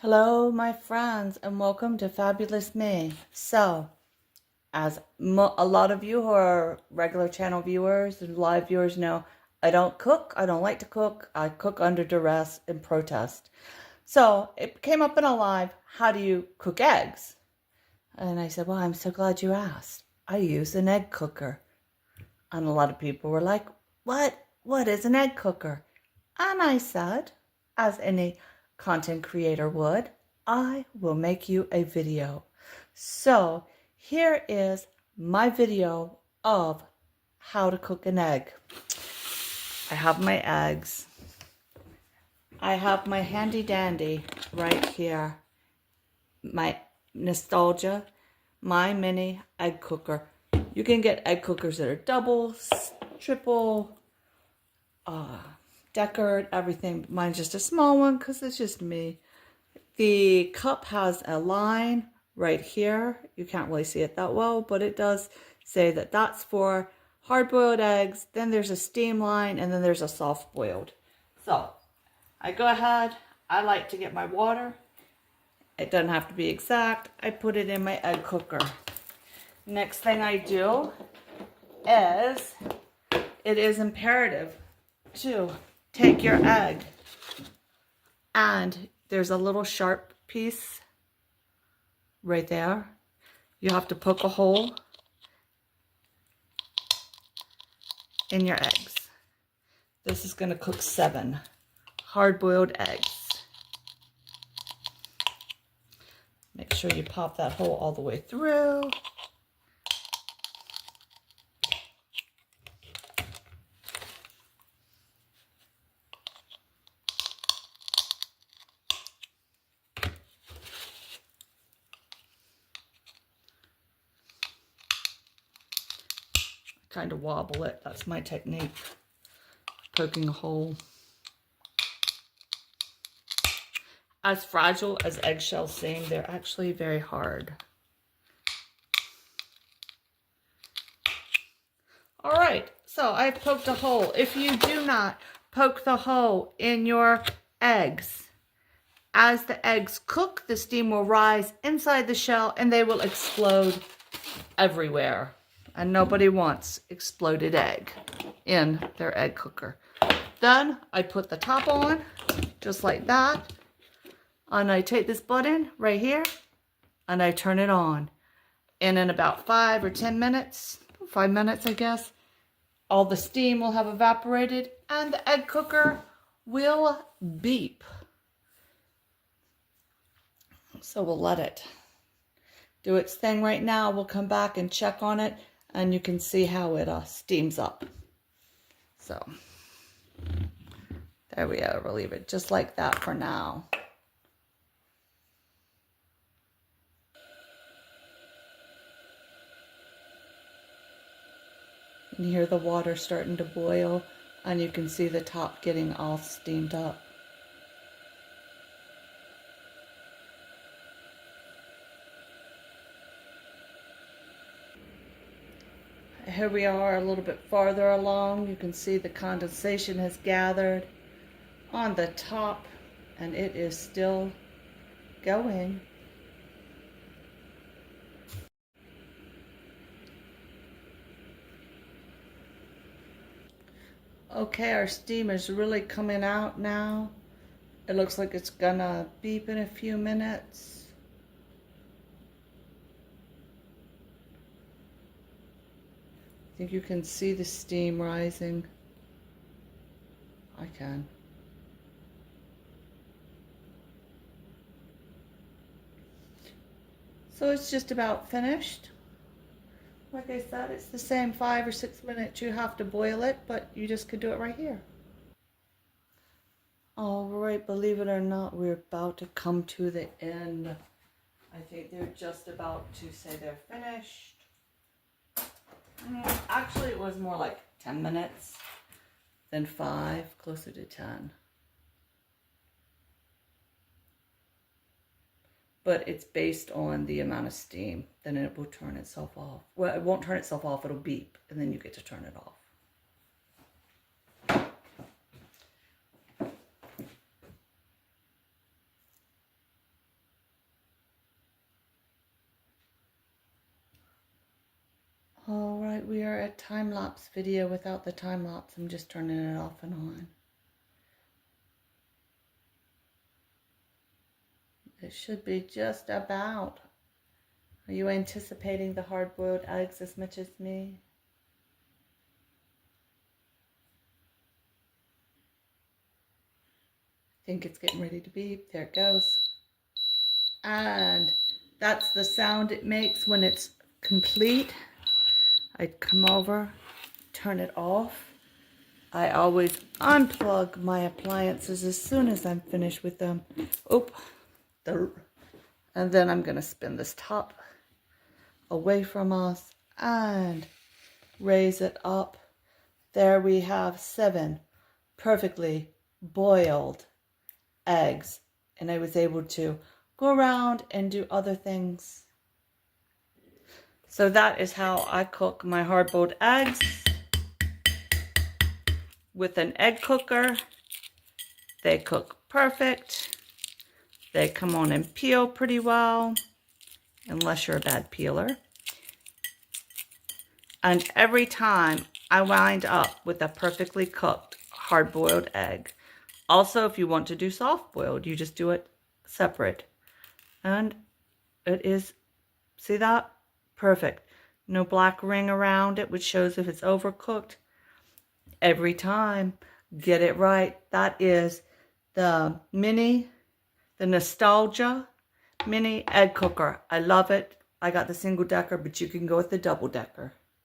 Hello, my friends, and welcome to Fabulous Me. So, as a lot of you who are regular channel viewers and live viewers know, I don't cook. I don't like to cook. I cook under duress and protest. So, it came up in a live, how do you cook eggs? And I said, well, I'm so glad you asked. I use an egg cooker. And a lot of people were like, what? What is an egg cooker? And I said, as any content creator would, I will make you a video. So here is my video of how to cook an egg. I have my eggs. I have my handy dandy right here. My Nostalgia, my mini egg cooker. You can get egg cookers that are double, triple, decorated, everything. Mine's just a small one because it's just me. The cup has a line right here. You can't really see it that well, but it does say that that's for hard-boiled eggs. Then there's a steam line, and then there's a soft-boiled. So I go ahead. I like to get my water. It doesn't have to be exact. I put it in my egg cooker. Next thing I do is, it is imperative to take your egg, and there's a little sharp piece right there. You have to poke a hole in your eggs. This is going to cook 7 hard-boiled eggs. Make sure you pop that hole all the way through. Kind of wobble it. That's my technique. Poking a hole. As fragile as eggshells seem, they're actually very hard. All right, so I've poked a hole. If you do not poke the hole in your eggs, as the eggs cook, the steam will rise inside the shell and they will explode everywhere. And nobody wants exploded egg in their egg cooker. Then I put the top on, just like that. And I take this button right here and I turn it on. And in about 5 or 10 minutes, 5 minutes I guess, all the steam will have evaporated and the egg cooker will beep. So we'll let it do its thing right now. We'll come back and check on it, and you can see how it steams up. So there we go. We'll leave it just like that for now. You can hear the water starting to boil, and you can see the top getting all steamed up. Here we are a little bit farther along. You can see the condensation has gathered on the top, and it is still going. Okay, our steam is really coming out now. It looks like it's gonna beep in a few minutes. I think you can see the steam rising. I can. So it's just about finished. Like I said, it's the same 5 or 6 minutes you have to boil it, but you just could do it right here. All right, believe it or not, we're about to come to the end. I think they're just about to say they're finished. Actually, it was more like 10 minutes than 5, closer to 10. But it's based on the amount of steam. Then it will turn itself off. Well, it won't turn itself off. It'll beep, and then you get to turn it off. All right, we are at time-lapse video without the time-lapse. I'm just turning it off and on. It should be just about. Are you anticipating the hard-boiled eggs as much as me? I think it's getting ready to beep. There it goes. And that's the sound it makes when it's complete. I come over, turn it off. I always unplug my appliances as soon as I'm finished with them. Oop. And then I'm going to spin this top away from us and raise it up. There we have 7 perfectly boiled eggs. And I was able to go around and do other things. So that is how I cook my hard-boiled eggs with an egg cooker. They cook perfect. They come on and peel pretty well, unless you're a bad peeler. And every time I wind up with a perfectly cooked hard-boiled egg. Also, if you want to do soft-boiled, you just do it separate. And it is, see that? Perfect. No black ring around it, which shows if it's overcooked. Every time, get it right. That is the Nostalgia mini egg cooker. I love it. I got the single decker, but you can go with the double decker.